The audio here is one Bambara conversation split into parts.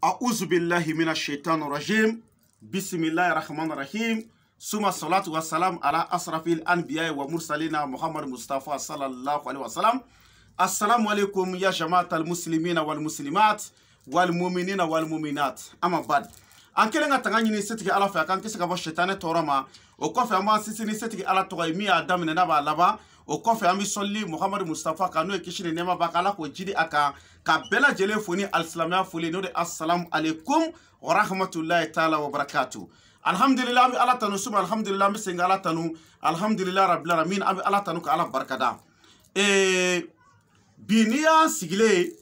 A'udhu billahi minash shaitanir rajim. Bismillahir rahmanir rahim. Suma salatu wassalam ala asrafil anbiya wa mursalina Muhammad Mustafa sallallahu alaihi wasallam. Assalamu alaikum ya jama'atal muslimina wal muslimat wal mu'minina wal mu'minat. Amma bad. An kelenga tanga nyini setigi ala fa kan kisa ka bo shetane torama o kofe ama sisini setigi ala to mi adam ne na ba laba o kofe ami solli Muhammad Mustafa kanu e kishini nema bakala ko jidi aka ka bela jele foni al-islamia foli no de assalamu alaikum wa rahmatullahi ta'ala wa barakatuh. Alhamdulillah mi ala tanu suma alhamdulillah mi singa ala tanu alhamdulillah rabbil alamin ami ala tanu ka ala barakada. Biniya sigile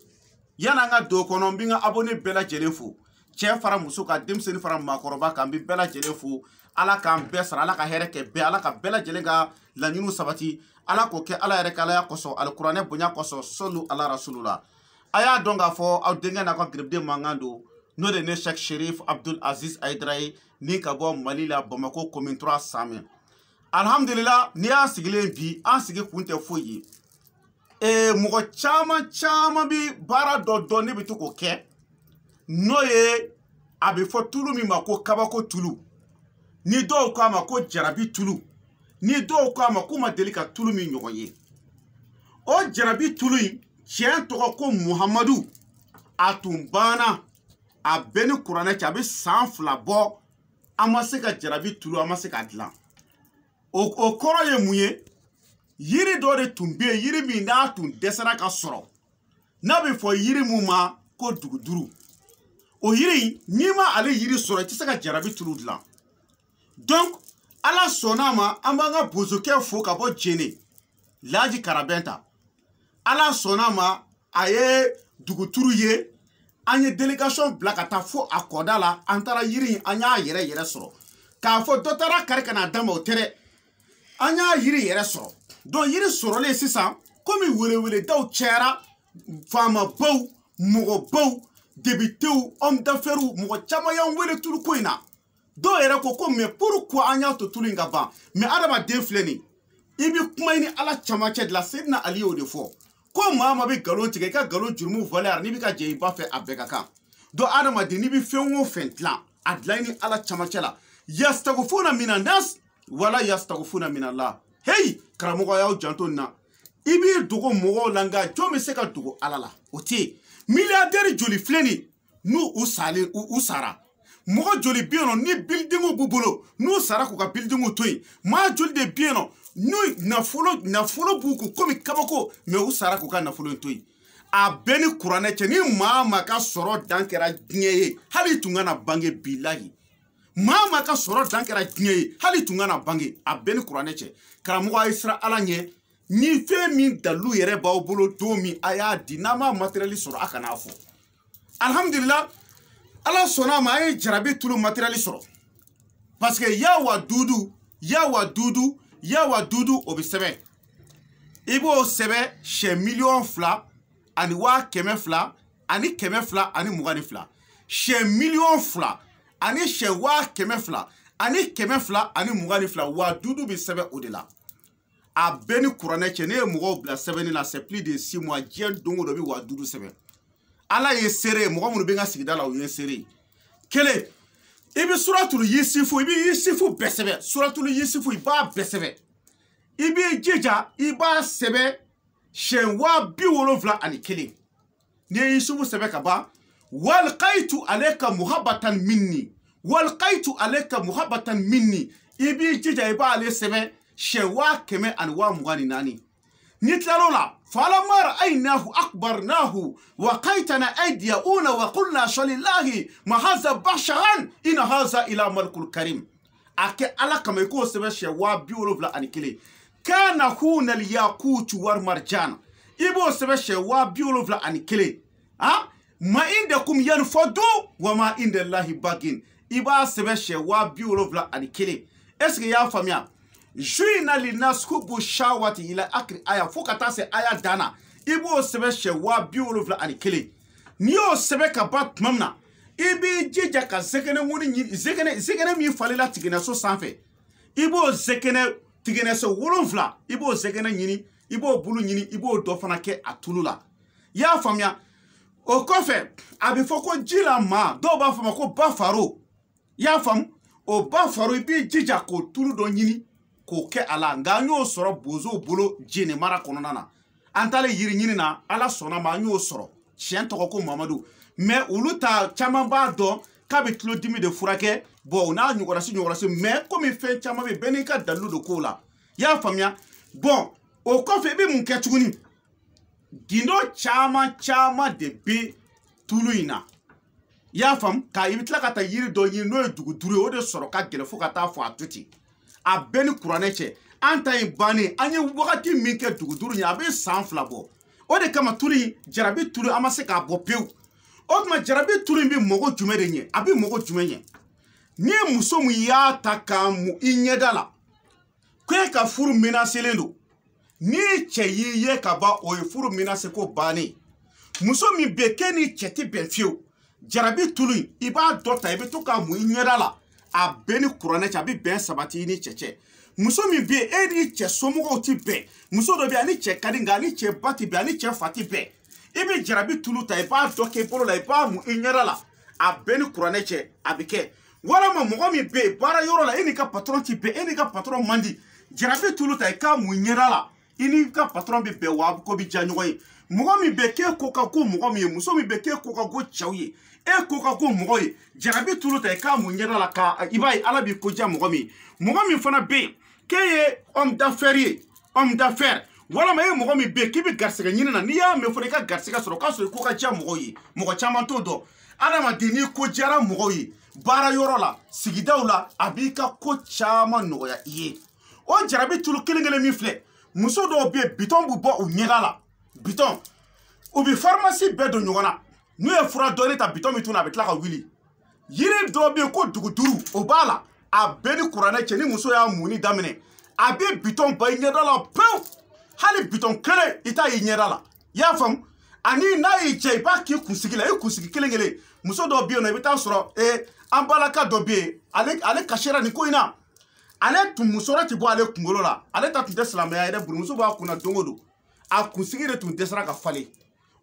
yana nga do kono mbinga abone bela jele fo cɛ fara muso ka denmisɛnnin fara maakɔrɔba kan bɛ bɛɛ lajɛlen fo ala k'an bɛɛ sara ala ka hɛrɛ kɛ bɛɛ ala ka bɛɛ lajɛlen ka laɲiniw sabati ala k'o kɛ ala yɛrɛ kalaya kɔsɔn alikuranɛ bonya kɔsɔn sɔlu ala rasulula a y'a dɔn k'a fɔ aw denkɛ n'a ka giribuden mankan don n'o de ne Sheikh Sherif Abdul Aziz Aidara ye ni ka bɔ Mali la Bamako commune 3 Samɛ alhamdulillah ni y'a sigilen bi an sigi kun tɛ foyi ye mɔgɔ caman bi baara dɔ dɔn ne bɛ to k'o kɛ n'o ye a bɛ fɔ tulu min ma ko kabako tulu ni dɔw ko a ma ko jarabi tulu ni dɔw ko a ma ko ma deli ka tulu min ɲɔgɔn ye o jarabi tulu in tiɲɛ tɔgɔ ko Muhamadu a tun banna a bɛɛ ni kuranɛ cɛ a bɛ san 2 bɔ a ma se ka jarabi tulu a ma se ka dilan o kɔrɔ ye mun ye yiri dɔ de tun bɛ yen yiri min n'a tun dɛsɛra ka sɔrɔ n'a bɛ fɔ yiri mun ma ko duguduru o yiri n'i ma ale yiri sɔrɔ i tɛ se ka jarabi tulu dilan donc ala sɔnna ma an b'an ka bozokɛ fo ka bɔ Jene Laji Karabɛnta ala sɔnna ma a ye duguturu ye an ye délégation bila ka taa fo a kɔda la an taara yiri in an y'a yɛrɛ sɔrɔ k'a fɔ dɔ taara kari ka na d'a ma o tɛ dɛ an y'a yiri yɛrɛ sɔrɔ donc yiri sɔrɔlen sisan komi weleweledaw cayara faamabaw mɔgɔbaw députés hommes d'affaires mɔgɔ caman y'an wele tulu ko in na dɔw yɛrɛ ko mais pourquoi an y'a to tulu in ka ban mais adamaden filɛ nin i bɛ kuma ni ala camancɛ de la Seydina Ali y'o de fɔ ko maa ma bɛ nkalon tigɛ i ka nkalon jurumu valeur n'i bɛ ka jɛ i ba fɛ a bɛɛ ka kan donc adamaden n'i bɛ fɛn o fɛn dilan a dilan ni ala camancɛ la yastagfuna minan nas wala yastagfuna minallah hey karamɔgɔ y'aw janto nin na i b'i dogo mɔgɔw la nka jɔn bɛ se ka dogo ala la o tɛ yen milliardaire joli filɛ nin n'u u sara mɔgɔ joli bɛ yen nɔ ni buildingu b'u bolo n'u sara k'u ka buildingu to yen maa joli de bɛ yen nɔ n'u nafolo b'u kun komi kabako mais u sara k'u ka nafolo to yen a bɛɛ ni kuranɛ cɛ ni maa ka sɔrɔ dan kɛra diɲɛ ye hali tun kana bange bilahi maa ka sɔrɔ dan kɛra diɲɛ ye hali tun kana bange a bɛɛ ni kuranɛ cɛ karamɔgɔ a ye siran ala ɲɛ ni fɛn min dalu yɛrɛ b'aw bolo don min a y'a di n'a ma matériel sɔrɔ a kana fɔ alhamdulillah ala sɔnna ma a ye jarabi tulu matériel sɔrɔ parce que yawa dudu o bɛ sɛbɛn i b'o sɛbɛn sɛ miliyɔn 2 ani 200,000 ani 200 ani 22 sɛ miliyɔn 2 ani sɛ 200,000 ani 200 ani 22 wa dudu bɛ sɛbɛn o de la a bɛɛ ni kuranɛ cɛ ne ye mɔgɔw bila sɛbɛnni la c'est plus de 6 mois diɲɛ don o don bɛ wa dudu sɛbɛn ala ye seere mɔgɔ minnu bɛ n ka sigida la o ye seere kelen i bɛ suratul Yusufu i bɛ Yusufu bɛɛ sɛbɛn suratul Yusufu i b'a bɛɛ sɛbɛn i b'i jija i b'a sɛbɛn siyɛn 71 n'i ye Yusufu sɛbɛn ka ban walqaitu alayka muhabbatan minni i b'i jija i b'ale sɛbɛn siyɛn 124 ni tilalo la falamma ra'aynahu akbarnahu wa qaitana aydiyuna wa qulna shalillahi ma hadha basharan in hadha ila malikul karim ake ala kama ko sɛbɛn siyɛn 71 kana hunal yaqut war marjan ibo sɛbɛn siyɛn 71 ma indakum yanfadu wa ma indallahi bagin iba sɛbɛn siyɛn 71 est-ce que y'a faamuya Juina linas hubu shawati ila akri aya fo ka taa se aya dana i b'o sɛbɛn siyɛn 71 n'i y'o sɛbɛn ka ban tuma min na i b'i jija ka zɛkɛnɛ ŋuni ɲini zɛkɛnɛ min falela tigɛnɛso sanfɛ i b'o zɛkɛnɛ tigɛnɛso 7 i b'o zɛkɛnɛ ɲini i b'o bulu ɲini i b'o dɔ fana kɛ a tulu la i y'a faamuya o kɔfɛ a bɛ fɔ ko ji la maa dɔw b'a fɔ ma ko ba faro i y'a faamu o ba faro i b'i jija k'o tulu dɔ ɲini k'o kɛ a la nka an y'o sɔrɔ bozow bolo jeni mara kɔnɔna na an taalen yiri ɲini na ala sɔnna ma an y'o sɔrɔ tiɲɛ tɔgɔ ko mamadu mais olu ta caman b'a dɔn k'a bɛ tulodimi de furakɛ bon n'a ɲɔgɔnna mais komi fɛn caman bɛ bɛɛ n'i ka dalilu don kow la i y'a faamuya bon o kɔfɛ i bɛ mun kɛ tuguni gindo caman de bɛ tulu in na i y'a faamu ka i bɛ tila ka taa yiri dɔ ɲini n'o ye duguduru ye o de sɔrɔ ka gɛlɛn fo ka taa fɔ a to ten a bɛɛ ni kuranɛ cɛ an ta in bannen an ye wagati min kɛ duguduru ye a bɛ san 2 bɔ o de kama tulu in jarabi tulu an ma se k'a bɔ pewu o tuma jarabi tulu in bɛ mɔgɔ jumɛn de ɲɛ a bɛ mɔgɔ jumɛn ɲɛ ni ye muso min y'a ta k'a mu i ɲɛda la ko e ka furu menacelen don ni cɛ y'i ye ka ban o ye furu menace ko bannen muso min bɛ k'e ni cɛ tɛ bɛn fiyewu jarabi tulu in i b'a dɔ ta i bɛ to k'a mu i ɲɛda la a bɛɛ ni kuranɛ cɛ a bɛ bɛn sabati i ni cɛ cɛ muso min bɛ yen e ni cɛ somɔgɔw tɛ bɛn muso dɔ bɛ yen ani cɛ ka di nka ani cɛ ba tɛ bɛn ani cɛ fa tɛ bɛn i bɛ jarabi tulu ta i b'a dɔ kɛ i bolo la i b'a mu i ɲɛda la a bɛɛ ni kuranɛ cɛ a bɛ kɛ walama mɔgɔ min bɛ yen baara yɔrɔ la e n'i ka patron tɛ bɛn e n'i ka patron man di jarabi tulu ta i k'a mu i ɲɛda la i n'i ka patron bɛ bɛn wa ko bɛ diya ɲɔgɔn ye mɔgɔ min bɛ k'e ko ka go mɔgɔ min ye muso min bɛ k'e ko ka go cɛw ye e ko ka go mɔgɔ ye jarabi tulu ta i k'a mu ɲɛda la ka i b'a ye ala b'i ko diya mɔgɔ min fana bɛ yen k'e ye homme d'affaires ye homme d'affaires walama e mɔgɔ min bɛ yen k'i bɛ garisɛgɛ ɲini na n'i y'a mɛn fɔlɔ i ka garisɛgɛ sɔrɔ k'a sɔrɔ i ko ka diya mɔgɔw ye mɔgɔ caman t'o dɔn adamaden n'i ko diyara mɔgɔw ye baara yɔrɔ la sigidaw la a b'i ka ko caman nɔgɔya i ye o jarabi tulu kelen min filɛ muso dɔw bɛ yen bitɔn bɛ bɔ u ɲɛda la bitɔn u bɛ pharmacie bɛɛ don ɲɔgɔn na n'u ye fura dɔɔni ta bitɔn min tun a bɛ tila ka wuli yiri dɔw bɛ yen ko duguduru o b'a la a bɛɛ ni kuranɛ cɛ ni muso y'a muni daminɛ a bɛ bitɔn ba i ɲɛda la pewu hali bitɔn kelen i t'a ye ɲɛda la i y'a faamu ani n'a y'i cɛ i b'a k'i kunsigi la i kunsigi kelen muso dɔw bɛ yen nɔ i bɛ taa sɔrɔ an balaka dɔ bɛ yen ale kasira nin ko in na ale tun musɔrɔ tɛ bɔ ale kunkolo la ale ta tun tɛ silamɛya ye dɛ burumuso b'a kunna don o don a kunsigi de tun dɛsɛra ka falen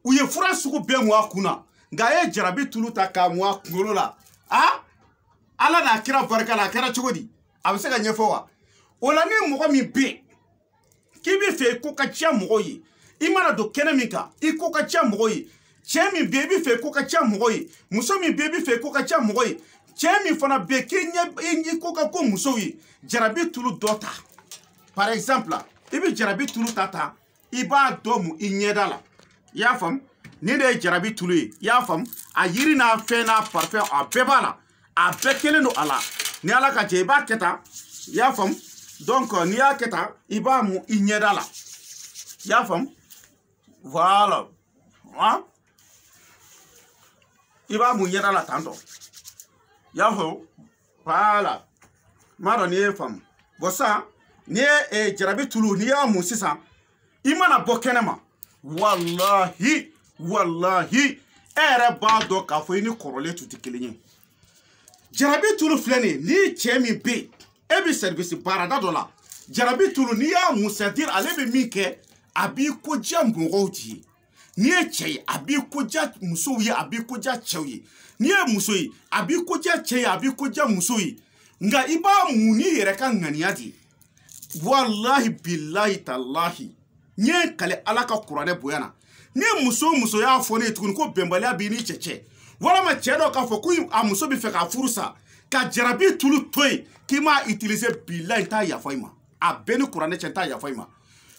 u ye fura sugu bɛɛ mu a kun na nka a ye jarabi tulu ta k'a mu a kunkolo la ala n'a kira barika la a kɛra cogo di a bɛ se ka ɲɛfɔ wa o la ni mɔgɔ min bɛ yen k'i bɛ fɛ i ko ka diya mɔgɔw ye i mana don kɛnɛ min kan i ko ka diya mɔgɔw ye cɛ min bɛ yen i bɛ fɛ i ko ka diya mɔgɔw ye muso min bɛ yen i bɛ fɛ i ko ka diya mɔgɔw ye cɛ min fana bɛ yen k'i ko ka go musow ye jarabi tulu dɔ ta par exemple i bɛ jarabi tulu ta i b'a dɔ mu i ɲɛda la i y'a faamu ni de ye jarabi tulu ye i y'a faamu a yiri n'a fɛn n'a parfum a bɛɛ b'a la a bɛɛ kelen don a la ni ala ka jɛ i b'a kɛ tan i y'a faamu donc n'i y'a kɛ tan i b'a mu i ɲɛda la i y'a faamu voilà i b'a mu ɲɛda la tantɔ i y'a faamu voilà m'a dɔn n'i ye faamu bon sisan n'i ye jarabi tulu n'i y'a mu sisan i mana bɔ kɛnɛ ma wallahi e yɛrɛ b'a dɔn k'a fɔ i ni kɔrɔlen tun tɛ kelen ye jarabi tulu filɛ nin ye ni cɛ min bɛ yen e bɛ service baarada dɔ la jarabi tulu n'i y'a mu c'est à dire ale bɛ min kɛ a b'i ko diya mɔgɔw de ye n'i ye cɛ ye a b'i ko diya musow ye a b'i ko diya cɛw ye n'i ye muso ye a b'i ko diya cɛ ye a b'i ko diya musow ye nka i b'a mu n'i yɛrɛ ka ŋaniya de ye wallahi billahi talahi n ye kale ala ka kuranɛ bonya na ni muso y'a fɔ ne ye tuguni ko bɛnbaliya b'i ni cɛ walama cɛ dɔ k'a fɔ ko a muso bɛ fɛ k'a furu sa ka jarabi tulu to yen k'i m'a utiliser billahi n t'a yafa i ma a bɛɛ ni kuranɛ cɛ n t'a yafa i ma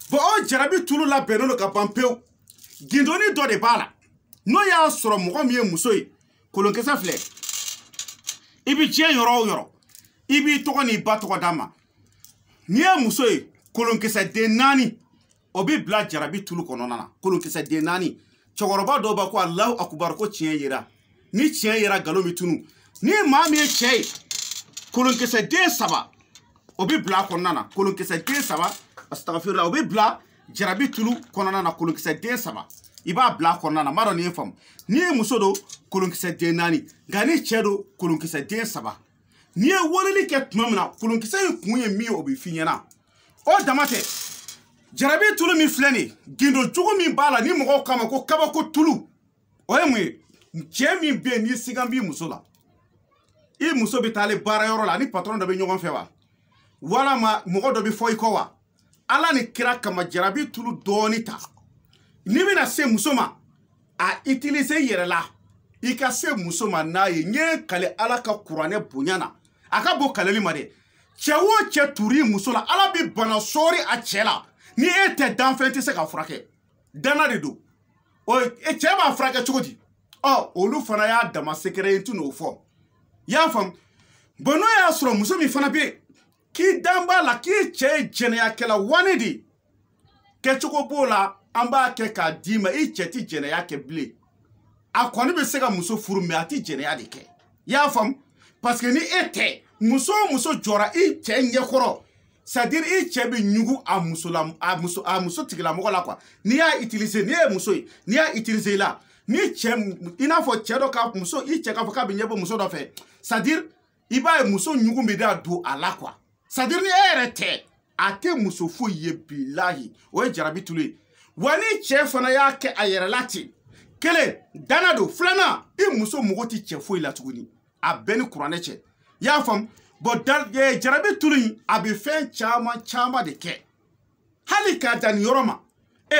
bon o jarabi tulu labɛnnen don ka ban pewu gindoni dɔ de b'a la n'o y'a sɔrɔ mɔgɔ min ye muso ye kolonkisɛ filɛ i bɛ diɲɛ yɔrɔ o yɔrɔ i b'i tɔgɔ n'i ba tɔgɔ d'a ma n'i ye muso ye kolonkisɛ den 4 o bɛ bila jarabi tulu kɔnɔna na kolonkisɛ den 4 cɛkɔrɔba dɔw b'a ko alahu akubar ko tiɲɛ yera ni tiɲɛ yera nkalon bɛ tunu ni maa min ye cɛ ye kolonkisɛ den 3 o bɛ bila a kɔnɔna na kolonkisɛ den 3 astagfirullah o bɛ bila jarabi tulu kɔnɔna na kolonkisɛ den 3 i b'a bila a kɔnɔna na m'a dɔn n'i ye faamu n'i ye muso don kolonkisɛ den 4 nka ni cɛ don kolonkisɛ den 3 n'i ye weleli kɛ tuma min na kolonkisɛ in kun ye min ye o bɛ f'i ɲɛna o dama tɛ jarabi tulu min filɛ nin ye gindo jugu min b'a la ni mɔgɔw kama ko kabako tulu o ye mun ye cɛ min bɛ yen n'i sigan b'i muso la i muso bɛ taa ale baara yɔrɔ la ni patron dɔ bɛ ɲɔgɔn fɛ wa walama mɔgɔ dɔ bɛ fɔ i kɔ wa ala ni kira kama jarabi tulu dɔɔni ta n'i bɛna se muso ma a utiliser i yɛrɛ la i ka se muso ma n'a ye n ye kale ala ka kuranɛ bonya na a ka bɔ kaleli ma dɛ cɛ o cɛ turi muso la ala bɛ bana sɔɔri a cɛ la ni e tɛ danfɛn tɛ se ka furakɛ dana de don cɛ b'a furakɛ cogo di olu fana y'a dama sekɛrɛ ye n tɛ n'o fɔ i y'a faamu n'o y'a sɔrɔ muso min fana bɛ yen k'i dan b'a la k'i cɛ ye jɛnɛyakɛla wani de kɛcogo b'o la an b'a kɛ k'a d'i ma i cɛ ti jɛnɛya kɛ bilen a kɔni bɛ se ka muso furu mɛ a ti jɛnɛya de kɛ i y'a faamu parce que ni e tɛ muso o muso jɔra i cɛ ɲɛkɔrɔ c'est-à-dire i cɛ bɛ ɲugu a muso tigilamɔgɔ la quoi n'i y'a utiliser n'i ye muso ye n'i y'a utiliser i la ni cɛ i n'a fɔ cɛ dɔ ka muso i cɛ k'a fɔ k'a bɛ ɲɛbɔ muso dɔ fɛ c'est-à-dire i b'a ye muso ɲugu bɛ da don a la quoi c'est-à-dire ni e yɛrɛ tɛ a tɛ muso foyi ye bilahi o ye jarabi tulu ye wa ni cɛ fana y'a kɛ a yɛrɛ la ten kelen dana don filanan i muso mago tɛ cɛ foyi la tuguni a bɛɛ ni kuranɛ cɛ i y'a faamu jarabi tulu in a bɛ fɛn caman caman de kɛ hali k'a dan nin yɔrɔ ma e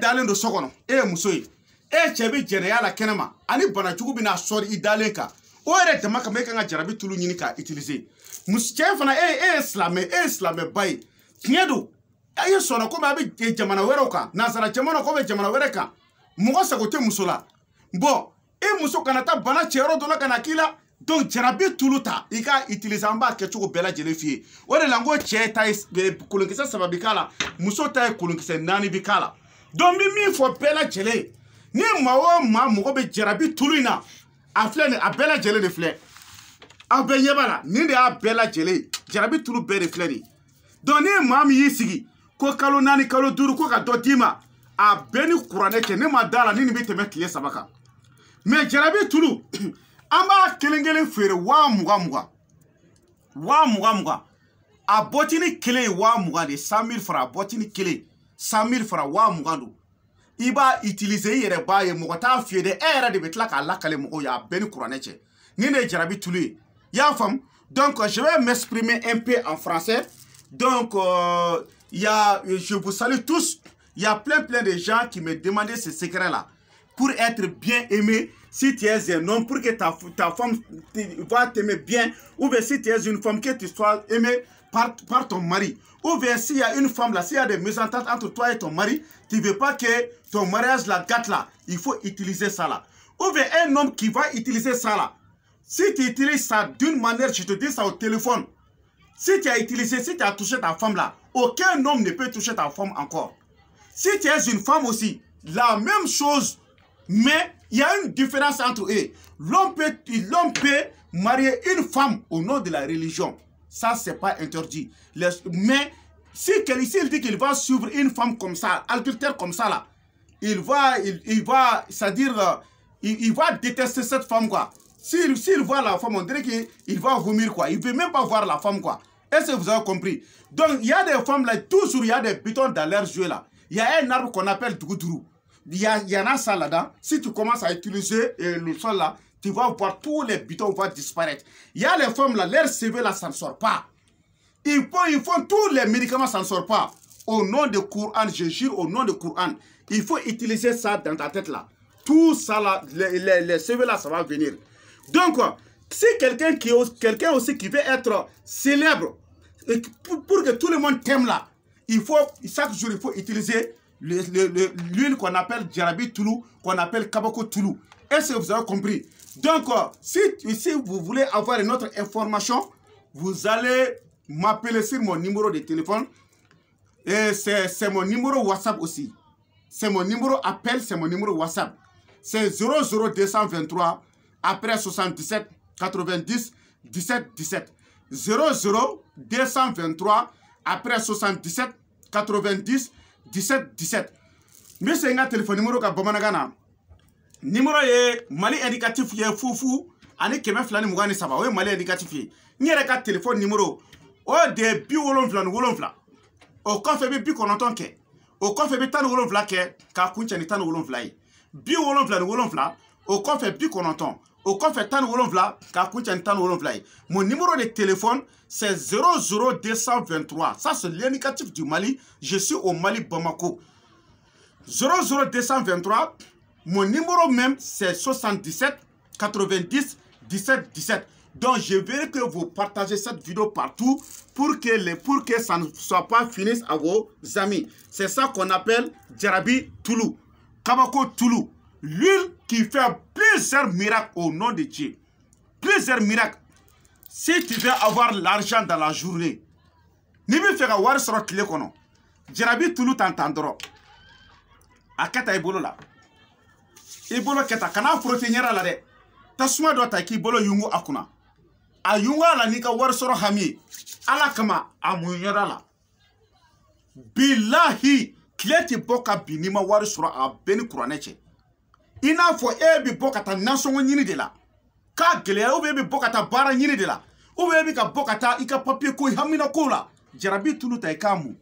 dalen don so kɔnɔ e ye muso ye e cɛ bɛ jɛnɛya la kɛnɛ ma ani bana jugu bɛ n'a sɔri i dalen kan o yɛrɛ dama kama e kan ka jarabi tulu ɲini k'a utiliser cɛ fana e ye silamɛba ye tiɲɛ don a ye sɔnna komi a bɛ jamana wɛrɛw kan nanzara jamana ko bɛ jamana wɛrɛ kan mɔgɔ sago tɛ muso la bɔn e muso kana taa bana cɛyɔrɔ dɔ la ka na k'i la donc jarabi tulu ta i ka utiliser an b'a kɛcogo bɛɛ lajɛlen f'i ye o de la n ko cɛ ta ye kolonkisɛ 3 bi k'a la muso ta ye kolonkisɛ 4 bi k'a la donc n bɛ min fɔ bɛɛ lajɛlen ye ni maa o maa mɔgɔ bɛ jarabi tulu in na a filɛ nin a bɛɛ lajɛlen de filɛ aw bɛɛ ɲɛ b'a la nin de y'a bɛɛ lajɛlen ye jarabi tulu bɛɛ de filɛ nin donc ni maa min y'i sigi ko kalo 4 kalo 5 ko ka dɔ d'i ma a bɛɛ ni kuranɛ cɛ ne ma da la ni nin bɛ tɛmɛ tile 3 kan mais jarabi tulu an b'a kelen kelen feere 20,000 20,000 a bɔtini kelen ye 20,000 de 100,000 francs a bɔtini kelen 100,000 francs 20,000 don i b'a utiliser i yɛrɛ b'a ye mɔgɔ t'a fiyɛ dɛ e yɛrɛ de bɛ tila k'a lakale mɔgɔw ye a bɛɛ ni kuranɛ cɛ nin de ye jarabi tulu ye i y'a faamu donc je vais m'exprimer un peu en français donc je vous salue tous. Il y a plein de gens qui me demandaient ces secrets-là pour être bien aimé. Si tu es un homme, pour que ta femme va t'aimer bien, ou bien si tu es une femme, que tu sois aimé par ton mari. Ou bien s'il y a une femme là, s'il y a des mésententes entre toi et ton mari, tu ne veux pas que ton mariage la gâte là, il faut utiliser ça là. Ou bien un homme qui va utiliser ça là. Si tu utilises ça d'une manière, je te dis ça au téléphone. Si tu as touché ta femme là, aucun homme ne peut toucher ta femme encore. Si tu es une femme aussi, la même chose, mais il y a une différence entre eux. L'homme peut marier une femme au nom de la religion. Ça, c'est pas interdit. Mais s'il dit qu'il va suivre une femme comme ça, adultère comme ça, là, il va, c'est-à-dire, il va détester cette femme, quoi. S'il voit la femme, on dirait qu'il va vomir, quoi. Il ne veut même pas voir la femme, quoi. Est-ce que vous avez compris? Donc, il y a des femmes, là, toujours, il y a des pitons dans leurs yeux, là. Il y a un arbre qu'on appelle Dougoudou. Il y en a ça là-dedans. Si tu commences à utiliser le sol là, tu vas voir tous les bitons vont disparaître. Il y a les femmes là, leur CV là, ça ne sort pas. Ils font tous les médicaments, ça ne sort pas. Au nom de Coran, je jure, au nom de Coran, il faut utiliser ça dans ta tête là. Tout ça là, les CV là, ça va venir. Donc, si quelqu'un aussi qui veut être célèbre, pour que tout le monde t'aime là, il faut, chaque jour, il faut utiliser l'huile qu'on appelle jarabi tulu, qu'on appelle kabako tulu. Est-ce que vous avez compris? Donc, si vous voulez avoir une autre information, vous allez m'appeler sur mon numéro de téléphone. Et c'est mon numéro WhatsApp aussi. C'est mon numéro appel, c'est mon numéro WhatsApp. C'est 00223 après 77 90 17 17. 00223 après 77 90 17 17. Mais c'est un téléphone numéro ka bamanagana. Numéro ye Mali éducatif ye fufu ani keme flani mugani saba. O Mali éducatif ye. Nyere ka téléphone numéro o de bi wolonfla. O kofe bi konoton ke. O kofe bi tan wolonfla ke ka kuncha ni tan wolonfla ye. Bi wolonfla au kɔfɛ 90 au kɔfɛ 17 k'a kuncɛ ni 17 ye. Mon numéro de téléphone c'est 00223. Ça c'est l'indicatif du Mali. Je suis au Mali Bamako. 00223. Mon numéro même c'est 77 90 17 17. Donc je veux que vous partagez cette vidéo partout pour que ça ne soit pas fini à vos amis. C'est ça qu'on appelle Jarabi Toulou. Kabako Toulou. L'huile qui fait plusieurs miracles au nom de Dieu. Plusieurs miracles. Si tu veux avoir l'argent dans la journée, ni bi fera war soro tile kono. Jarabi Toulou t'entendra. Akata ibolo la. Ibolo keta kana frotignera la de. Tasuma do ta ki bolo yungu akuna. A yunga la nika war soro hami. Ala kama amunyera la. Billahi kleti boka binima war soro a beni kuraneche. Ina fo bi boka ta nasongo nyini de la. Ka gele ou bi boka ta bara nyini de la. Ou bi ka boka ta ika papier ko hamina ko la. Jarabi Toulou ta ikamu.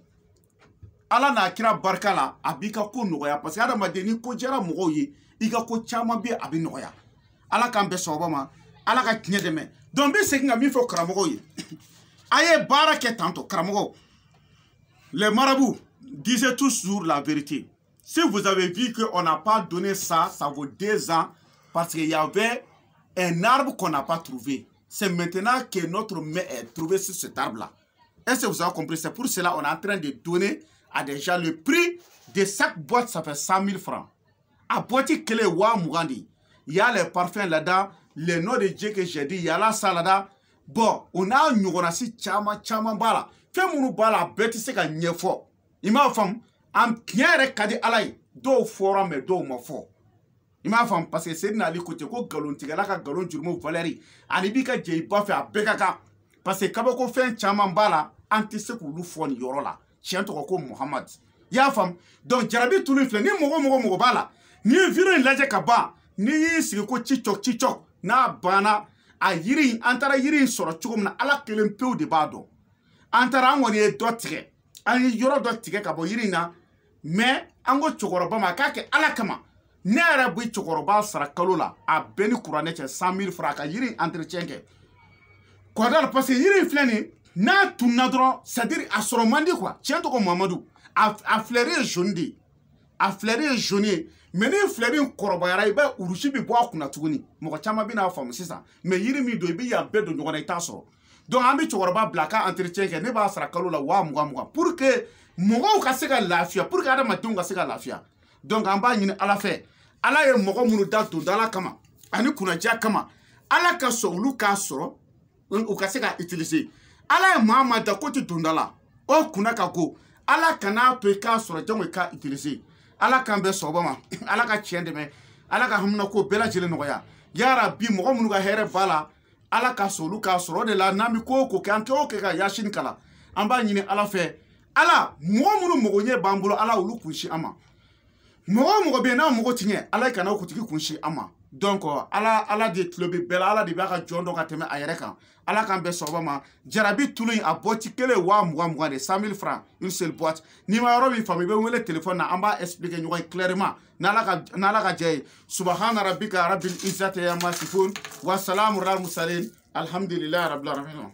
Ala na kira barka la abika ko nogoya parce que adamaden ko jara mogo ye ika ko chama bi abi nogoya. Ala kan be sobama ala ka tiɲɛ dɛmɛ. Donc bi segin ka min fɔ karamɔgɔw ye. Aye baara kɛ tanto karamɔgɔw. Les marabouts disaient toujours la vérité. Si vous avez vu qu'on n'a pas donné ça, ça vaut 2 ans parce qu'il y avait un arbre qu'on n'a pas trouvé. C'est maintenant que notre main est trouvée sur cet arbre-là. Est-ce que vous avez compris? C'est pour cela qu'on est en train de donner à des gens le prix de chaque boîte, ça fait 100 000 francs. À boîte que les wa Mougandi, il y a les parfums là-dedans, les noms de Dieu que j'ai dit, il y a la salle là-dedans. Bon, on a un nyogonasi chama bala. Fait mon bala, bête c'est qu'un nyefo. Il m'a fait un pierre kadi alay, do fora mais do ma fo. Il m'a fait parce que c'est une ali côté ko galon tigala ka galon jurmo Valérie. Anibika jey pas fait à bekaka. Parce que kabako fait un chama bala, anti se ko lu fo ni yorola. Chien to ko Muhammad. Ya fam. Donc Jarabi Toulou fle ni mogo bala. Ni viro laje kaba. Ni sigi ko chichok na bana a yiri antara yiri soro chugum na ala kelen peu de bado. Antara ngoni e do tige. Ani yoro do tige ka bo yiri na mais ango chokoroba ma ka ke ala kama. Ne ara bu chokoroba sara kalola a beni courane 100 000 francs ka yiri entretien ke. Ko dal parce que yiri fleni na tunna dron c'est-à-dire a soro mandi quoi. Tient to ko Mamadou a flairé jaune. A flairé jaune. Mais ni flairé koroba yara iba urushi bi bo akuna tuguni. Mo chama bi na famu sisa. Mais yiri mi do bi ya bedo nyona ita soro. Donc ambi chokoroba blaka entretien ke ne ba sara kalola wa muga pour que mogo ka se ka lafia pour que adama tunga se ka lafia. Donc amba nyine ala fe. Ala ye mogo munu da to dala kama. Ani kuna ja kama. Ala ka so ulu ka soro. U ka se ka utiliser. Ala ye mama da koti dundala. O kuna ka go. Ala kana to ka soro jango ka utiliser. Ala kan be sobama. Ala ka tiende me. Ala ka hamna ko bela jele noya. Ya rabbi mogo munu ka here bala. Ala ka so ulu ka soro de la nami ko kan ke ka yashin kala. Amba nyine ala fe. Ala mogo nye bambulo ala ulu kunshi ama. Mogo be na mogo tinye ala kana kutiki kunshi ama. Donc ala de tlobi bela ala de baka jondo ka teme ayereka. Ala kan be sobama Jarabi Toulou a boti kele wa muga de 100 000 francs une seule boîte. Ni ma yoro bi fami be wele téléphone na amba expliquer ñoy clairement. Na la ka jey subhana rabbika rabbil izzati amma sifun wa salamun alal mursalin alhamdulillahi rabbil alamin.